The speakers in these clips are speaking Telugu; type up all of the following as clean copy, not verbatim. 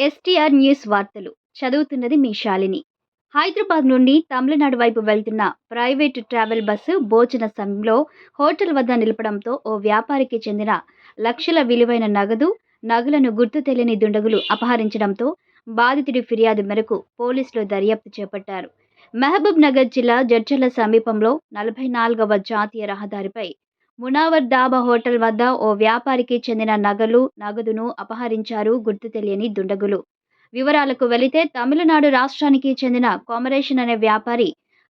ఎస్టీఆర్ న్యూస్ వార్తలు చదువుతున్నది మీ శాలిని. హైదరాబాద్ నుండి తమిళనాడు వైపు వెళ్తున్న ప్రైవేటు ట్రావెల్ బస్సు భోజన సమయంలో హోటల్ వద్ద నిలపడంతో ఓ వ్యాపారికి చెందిన లక్షల విలువైన నగలను గుర్తు తెలియని దుండగులు అపహరించడంతో బాధితుడి ఫిర్యాదు మేరకు పోలీసులు దర్యాప్తు చేపట్టారు. మహబూబ్ నగర్ జిల్లా జడ్చర్ల సమీపంలో 44వ జాతీయ రహదారిపై మునావర్ డాబా హోటల్ వద్ద ఓ వ్యాపారికి చెందిన నగదును అపహరించారు గుర్తు తెలియని దుండగులు. వివరాలకు వెళితే తమిళనాడు రాష్ట్రానికి చెందిన కొమరేషన్ అనే వ్యాపారి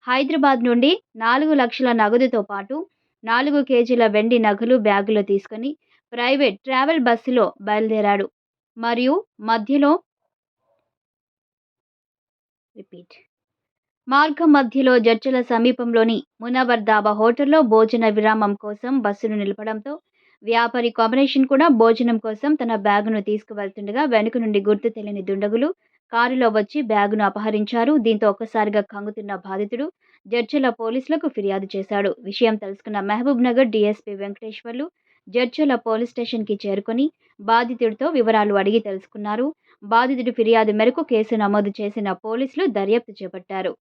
హైదరాబాద్ నుండి 4 లక్షల నగదుతో పాటు 4 కేజీల వెండి నగలు బ్యాగులో తీసుకుని ప్రైవేట్ ట్రావెల్ బస్సులో బయలుదేరాడు. మరియు మార్గం మధ్యలో జడ్చల సమీపంలోని మునవర్ దాబా హోటల్లో భోజన విరామం కోసం బస్సును నిలపడంతో వ్యాపారి కొమరేషన్ కూడా భోజనం కోసం తన బ్యాగును తీసుకువెళ్తుండగా వెనుక నుండి గుర్తు తెలియని దుండగులు కారులో వచ్చి బ్యాగును అపహరించారు. దీంతో ఒక్కసారిగా కంగుతున్న బాధితుడు జడ్చల పోలీసులకు ఫిర్యాదు చేశాడు. విషయం తెలుసుకున్న మహబూబ్ నగర్ డీఎస్పీ వెంకటేశ్వర్లు జడ్చల పోలీస్ స్టేషన్కి చేరుకొని బాధితుడితో వివరాలు అడిగి తెలుసుకున్నారు. బాధితుడి ఫిర్యాదు మేరకు కేసు నమోదు చేసిన పోలీసులు దర్యాప్తు చేపట్టారు.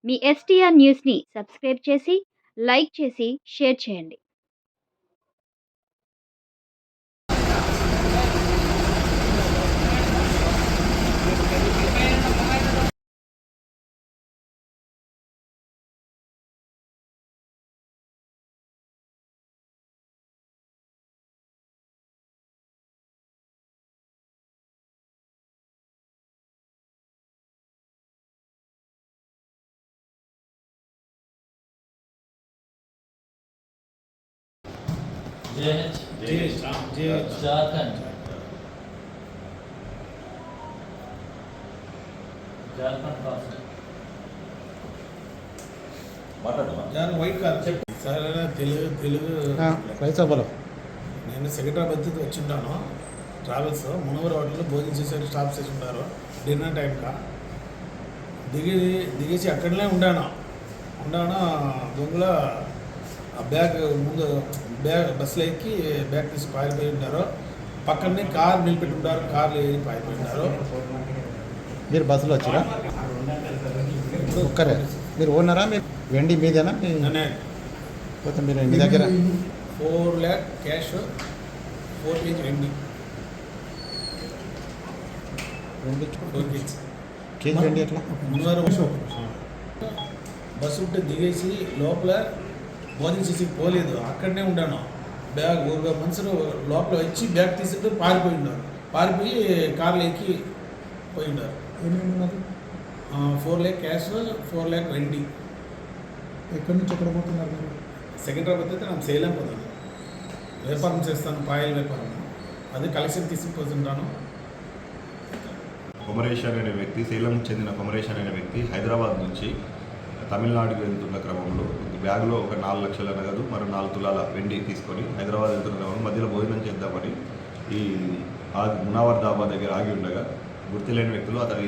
మీ ఎస్టీఆర్ న్యూస్ని సబ్స్క్రైబ్ చేసి, లైక్ చేసి, షేర్ చేయండి. Jharkhand white car sir Telugu నేను సెక్రటరీ వచ్చింటాను ట్రావెల్స్ మునవర్ హోటల్లో భోజనం చేశారు. స్టాప్ చేసి ఉంటారు డిన్నర్ టైంకా దిగేసి అక్కడనే ఉండాను దొంగల బ్యాగ్ ముందు బస్సులో ఎక్కి బ్యాగ్ తీసి పారిపోయి ఉంటారు. పక్కనే కార్ నిలబెట్టి ఉంటారు. కార్లు ఏరి పారిపోయి ఉంటారు. మీరు బస్సులో వచ్చారా? ఒక్కరే మీరు ఓనరా? మీరు వెండి మీదేనా? పోతే మీరు మీ దగ్గర 4 lakh క్యాష్ 4 kg వెండి కేజీ వెండి ఎట్లా? బస్సు ఉంటే దిగేసి లోపల భోజనం చేసి పోలేదు. అక్కడనే ఉన్నాను. బ్యాగ్ ఒక మనుషులు లోపల వచ్చి బ్యాగ్ తీసుకుంటూ పారిపోయి కార్లు ఎక్కి పోయి ఉన్నారు. 4 lakh క్యాష్ 4 lakh వెండి. ఎక్కడి నుంచి ఎక్కడ పోతున్నారు మీరు? సెకండ్రాబాద్ అయితే నేను సేలం పోతాను. వ్యాపారం చేస్తాను, పాయల వ్యాపారం. అది కలెక్షన్ తీసుకుపోతుంటాను. కొమరేషన్ అనే వ్యక్తి, సేలం చెందిన కొమరేషన్ అనే వ్యక్తి హైదరాబాద్ నుంచి తమిళనాడుకి వెళ్తున్న క్రమంలో బ్యాగ్లో ఒక 4 లక్షల నగదు మరియు 4 తులాల వెండి తీసుకొని హైదరాబాద్ వెళ్తున్న క్రమంలో మధ్యలో భోజనం చేద్దామని ఈ మునావర్ దాబా దగ్గర ఆగి ఉండగా గుర్తులేని వ్యక్తులు అతని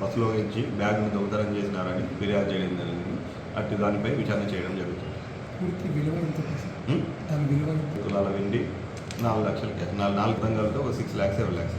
బస్సులో నుంచి బ్యాగ్ను దొంగతనం చేసినారని ఫిర్యాదు చేయడం జరిగింది. అటు దానిపై విచారణ చేయడం జరుగుతుంది. తులాల వెండి 4 లక్షల 4 దంగలతో ఒక 6 lakhs 7 lakhs.